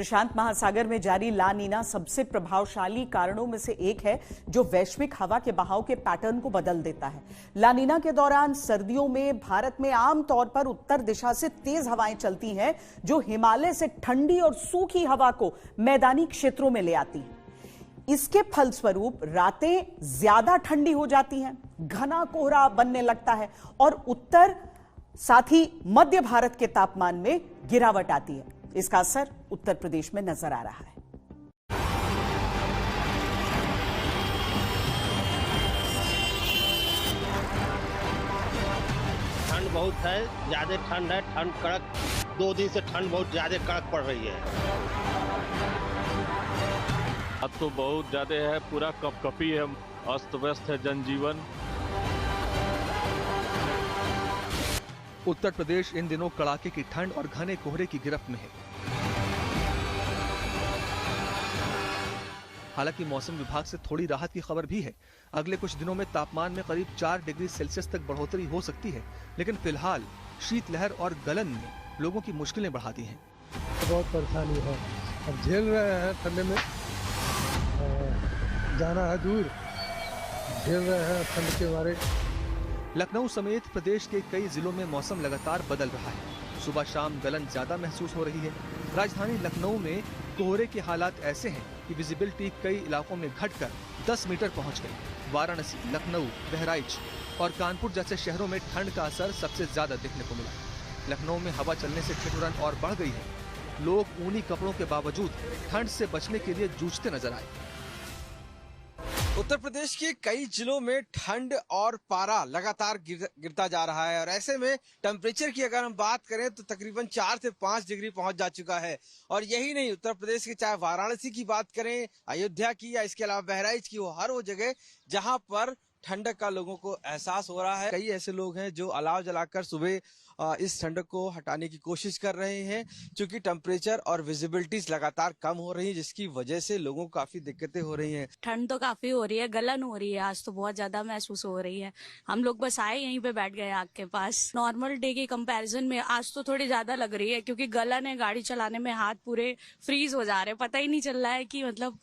प्रशांत महासागर में जारी ला नीना सबसे प्रभावशाली कारणों में से एक है जो वैश्विक हवा के बहाव के पैटर्न को बदल देता है। ला नीना के दौरान सर्दियों में भारत में आमतौर पर उत्तर दिशा से तेज हवाएं चलती हैं जो हिमालय से ठंडी और सूखी हवा को मैदानी क्षेत्रों में ले आती हैं। इसके फलस्वरूप रातें ज्यादा ठंडी हो जाती हैं, घना कोहरा बनने लगता है और उत्तर साथ ही मध्य भारत के तापमान में गिरावट आती है। इसका असर उत्तर प्रदेश में नजर आ रहा है। ठंड बहुत है, ज्यादा ठंड है, ठंड कड़क 2 दिन से ठंड बहुत ज्यादा कड़क पड़ रही है। अब तो बहुत ज्यादा है, पूरा कपकपी है, अस्त व्यस्त है जनजीवन। उत्तर प्रदेश इन दिनों कड़ाके की ठंड और घने कोहरे की गिरफ्त में है। हालांकि मौसम विभाग से थोड़ी राहत की खबर भी है। अगले कुछ दिनों में तापमान में करीब 4 डिग्री सेल्सियस तक बढ़ोतरी हो सकती है, लेकिन फिलहाल शीतलहर और गलन ने लोगों की मुश्किलें बढ़ा दी हैं। बहुत परेशानी है, अब झेल रहे हैं, ठंडे में जाना है दूर, झेल रहे हैं ठंड के मारे। लखनऊ समेत प्रदेश के कई जिलों में मौसम लगातार बदल रहा है। सुबह शाम गलन ज्यादा महसूस हो रही है। राजधानी लखनऊ में कोहरे के हालात ऐसे हैं कि विजिबिलिटी कई इलाकों में घटकर 10 मीटर पहुंच गई। वाराणसी, लखनऊ, बहराइच और कानपुर जैसे शहरों में ठंड का असर सबसे ज्यादा देखने को मिला। लखनऊ में हवा चलने से ठिठुरन और बढ़ गई है। लोग ऊनी कपड़ों के बावजूद ठंड से बचने के लिए जूझते नजर आए। उत्तर प्रदेश के कई जिलों में ठंड और पारा लगातार गिरता जा रहा है और ऐसे में टेम्परेचर की अगर हम बात करें तो तकरीबन 4 से 5 डिग्री पहुंच जा चुका है। और यही नहीं, उत्तर प्रदेश के चाहे वाराणसी की बात करें, अयोध्या की या इसके अलावा बहराइच की, वो जगह जहां पर ठंडक का लोगों को एहसास हो रहा है। कई ऐसे लोग हैं जो अलाव जलाकर सुबह इस ठंडक को हटाने की कोशिश कर रहे हैं, क्योंकि टेम्परेचर और विजिबिलिटीज लगातार कम हो रही है, जिसकी वजह से लोगों को काफी दिक्कतें हो रही हैं। ठंड तो काफी हो रही है, गलन हो रही है, आज तो बहुत ज्यादा महसूस हो रही है। हम लोग बस आए यहीं पे बैठ गए आग के पास। नॉर्मल डे के कंपैरिजन में आज तो थोड़ी ज्यादा लग रही है, क्योंकि गलन है, गाड़ी चलाने में हाथ पूरे फ्रीज हो जा रहे हैं, पता ही नहीं चल रहा है कि मतलब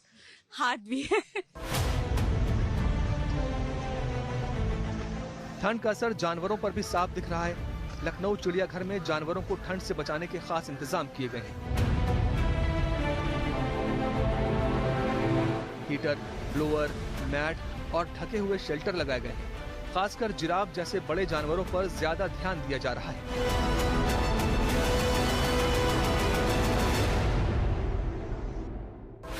हाथ भी है। ठंड का असर जानवरों पर भी साफ दिख रहा है। लखनऊ चिड़ियाघर में जानवरों को ठंड से बचाने के खास इंतजाम किए गए हैं। हीटर, ब्लोअर, मैट और ढके हुए शेल्टर लगाए गए हैं। खासकर जिराफ जैसे बड़े जानवरों पर ज्यादा ध्यान दिया जा रहा है।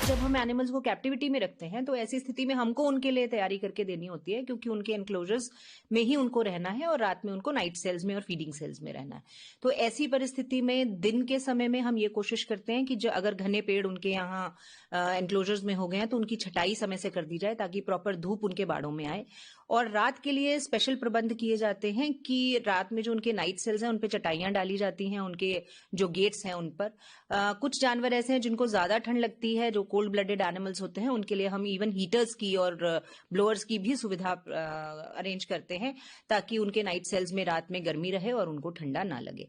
जब हम एनिमल्स को कैप्टिविटी में रखते हैं तो ऐसी स्थिति में हमको उनके लिए तैयारी करके देनी होती है, क्योंकि उनके एनक्लोजर्स में ही उनको रहना है और रात में उनको नाइट सेल्स में और फीडिंग सेल्स में रहना है। तो ऐसी परिस्थिति में दिन के समय में हम ये कोशिश करते हैं कि जो अगर घने पेड़ उनके यहाँ एनक्लोजर्स में हो गए हैं तो उनकी छटाई समय से कर दी जाए, ताकि प्रॉपर धूप उनके बाड़ों में आए। और रात के लिए स्पेशल प्रबंध किए जाते हैं कि रात में जो उनके नाइट सेल्स हैं उन पे चटाइयां डाली जाती हैं, उनके जो गेट्स हैं उन पर। कुछ जानवर ऐसे हैं जिनको ज्यादा ठंड लगती है, जो कोल्ड ब्लडेड एनिमल्स होते हैं, उनके लिए हम इवन हीटर्स की और ब्लोअर्स की भी सुविधा अरेंज करते हैं, ताकि उनके नाइट सेल्स में रात में गर्मी रहे और उनको ठंडा ना लगे।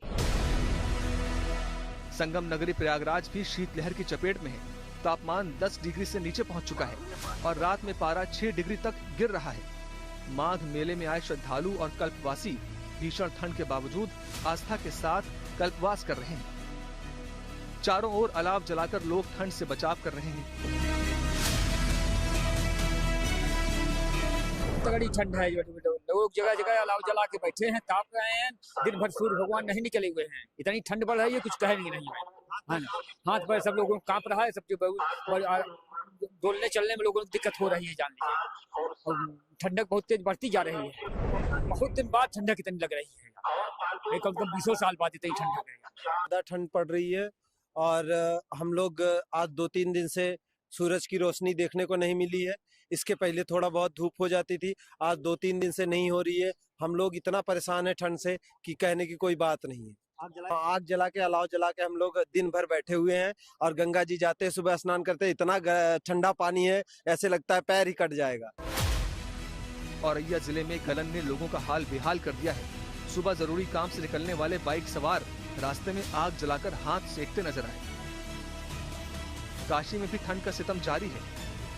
संगम नगरी प्रयागराज भी शीतलहर की चपेट में है। तापमान 10 डिग्री से नीचे पहुंच चुका है और रात में पारा 6 डिग्री तक गिर रहा है। माघ मेले में आए श्रद्धालु और कल्पवासी भीषण ठंड के बावजूद आस्था के साथ कल्पवास कर रहे हैं। चारों ओर अलाव जलाकर लोग ठंड से बचाव कर रहे हैं। तगड़ी ठंड है, लोग जगह जगह अलाव जला के बैठे हैं, ताप रहे हैं। दिन भर सूर्य भगवान नहीं निकले हुए हैं, इतनी ठंड बढ़ रही है कुछ कहे नहीं है। हाथ पर सब लोगों को कांप रहा है, सब डोलने चलने में लोगों को दिक्कत हो रही है, जान लीजिए। ठंडक बहुत तेज बढ़ती जा रही है, बहुत दिन बाद ठंडक इतनी लग रही है, कम से कम 20 साल बाद इतनी ठंडक है। ज्यादा ठंड पड़ रही है और हम लोग आज 2-3 दिन से सूरज की रोशनी देखने को नहीं मिली है। इसके पहले थोड़ा बहुत धूप हो जाती थी, आज 2-3 दिन से नहीं हो रही है। हम लोग इतना परेशान है ठंड से कि कहने की कोई बात नहीं है। आग जला के अलाव जला के हम लोग दिन भर बैठे हुए हैं और गंगा जी जाते हैं, सुबह स्नान करते हैं, इतना ठंडा पानी है ऐसे लगता है पैर ही कट जाएगा। औरैया जिले में गलन ने लोगों का हाल बेहाल कर दिया है। सुबह जरूरी काम से निकलने वाले बाइक सवार रास्ते में आग जलाकर हाथ सेकते नजर आए। काशी में भी ठंड का सितम जारी है।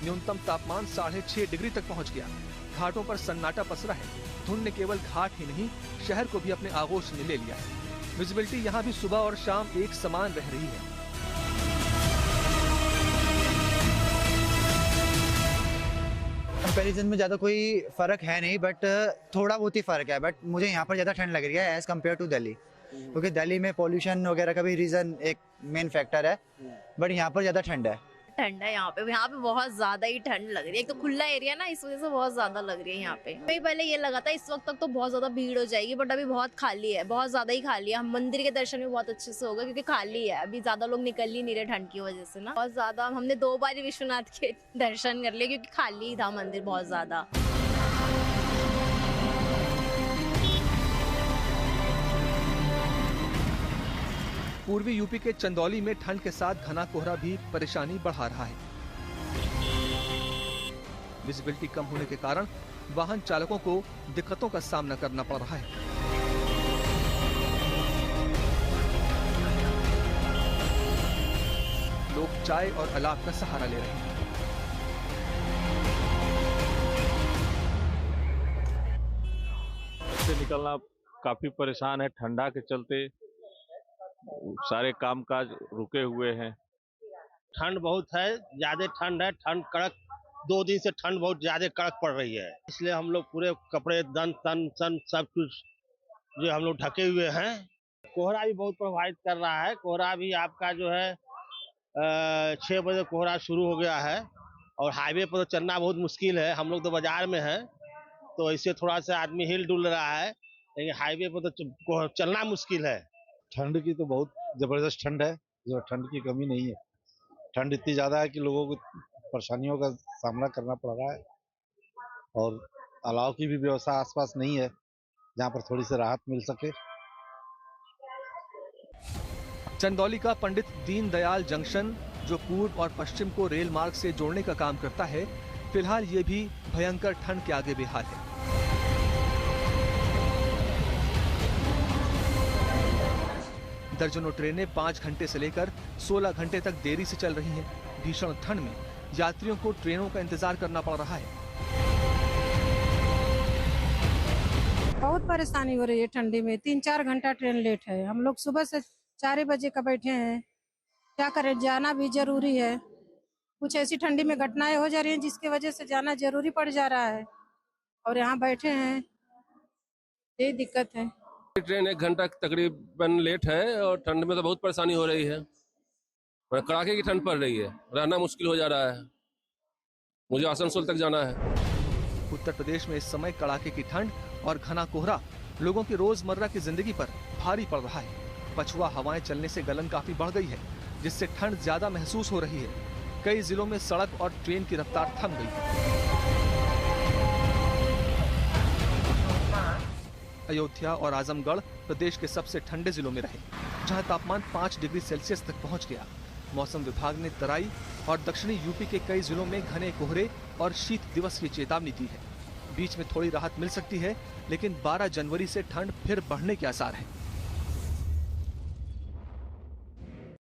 न्यूनतम तापमान 6.5 डिग्री तक पहुंच गया। घाटों पर सन्नाटा पसरा है। धुंध ने केवल घाट ही नहीं, शहर को भी अपने आगोश में ले लिया है। विजिबिलिटी यहाँ भी सुबह और शाम एक समान रह रही है। कंपैरिजन में ज़्यादा कोई फ़र्क है नहीं, बट थोड़ा बहुत ही फ़र्क है। बट मुझे यहाँ पर ज़्यादा ठंड लग रही है एज़ कम्पेयर टू दिल्ली, क्योंकि दिल्ली में पॉल्यूशन वगैरह का भी रीज़न एक मेन फैक्टर है, बट यहाँ पर ज़्यादा ठंड है। ठंड है यहाँ पे बहुत ज्यादा ही ठंड लग रही है। एक तो खुला एरिया ना, इस वजह से बहुत ज्यादा लग रही है यहाँ पे। भाई पहले ये लगा था इस वक्त तक तो बहुत ज्यादा भीड़ हो जाएगी, बट अभी बहुत खाली है, बहुत ज्यादा ही खाली है। हम मंदिर के दर्शन भी बहुत अच्छे से होगा क्योंकि खाली है, अभी ज्यादा लोग निकल ही नहीं रहे ठंड की वजह से ना। बहुत ज्यादा हमने 2 बार विश्वनाथ के दर्शन कर लिए क्योंकि खाली था मंदिर बहुत ज्यादा। पूर्वी यूपी के चंदौली में ठंड के साथ घना कोहरा भी परेशानी बढ़ा रहा है। विजिबिलिटी कम होने के कारण वाहन चालकों को दिक्कतों का सामना करना पड़ रहा है। लोग चाय और अलाव का सहारा ले रहे हैं। से निकलना काफी परेशान है। ठंडा के चलते सारे कामकाज रुके हुए हैं। ठंड बहुत है, ज्यादा ठंड है, ठंड कड़क 2 दिन से ठंड बहुत ज्यादा कड़क पड़ रही है, इसलिए हम लोग पूरे कपड़े तन सब कुछ जो हम लोग ढके हुए हैं। कोहरा भी बहुत प्रभावित कर रहा है। कोहरा भी आपका जो है 6 बजे कोहरा शुरू हो गया है और हाईवे पर तो चलना बहुत मुश्किल है। हम लोग तो बाजार में हैं तो इससे थोड़ा सा आदमी हिल डुल रहा है, लेकिन हाईवे पर तो चलना मुश्किल है। ठंड की तो बहुत जबरदस्त ठंड है, जो ठंड की कमी नहीं है। ठंड इतनी ज्यादा है कि लोगों को परेशानियों का सामना करना पड़ रहा है और अलाव की भी व्यवस्था आसपास नहीं है जहां पर थोड़ी सी राहत मिल सके। चंदौली का पंडित दीनदयाल जंक्शन, जो पूर्व और पश्चिम को रेल मार्ग से जोड़ने का काम करता है, फिलहाल ये भी भयंकर ठंड के आगे बेहाल है। दर्जनों ट्रेनें 5 घंटे से लेकर 16 घंटे तक देरी से चल रही हैं। भीषण ठंड में यात्रियों को ट्रेनों का इंतजार करना पड़ रहा है। बहुत परेशानी हो रही है ठंडी में। 3-4 घंटा ट्रेन लेट है। हम लोग सुबह से 4 बजे का बैठे हैं, क्या करें, जाना भी जरूरी है। कुछ ऐसी ठंडी में घटनाएं हो जा रही हैं जिसकी वजह से जाना जरूरी पड़ जा रहा है और यहाँ बैठे हैं, यही दिक्कत है। ट्रेन 1 घंटा तकरीबन लेट है और ठंड में तो बहुत परेशानी हो रही है। कड़ाके की ठंड पड़ रही है, रहना मुश्किल हो जा रहा है। मुझे आसनसोल तक जाना है। उत्तर प्रदेश में इस समय कड़ाके की ठंड और घना कोहरा लोगों की रोजमर्रा की जिंदगी पर भारी पड़ रहा है। पछुआ हवाएं चलने से गलन काफी बढ़ गई है, जिससे ठंड ज्यादा महसूस हो रही है। कई जिलों में सड़क और ट्रेन की रफ्तार थम गई। अयोध्या और आजमगढ़ प्रदेश के सबसे ठंडे जिलों में रहे, जहां तापमान 5 डिग्री सेल्सियस तक पहुंच गया। मौसम विभाग ने तराई और दक्षिणी यूपी के कई जिलों में घने कोहरे और शीत दिवस की चेतावनी दी है। बीच में थोड़ी राहत मिल सकती है, लेकिन 12 जनवरी से ठंड फिर बढ़ने के आसार है।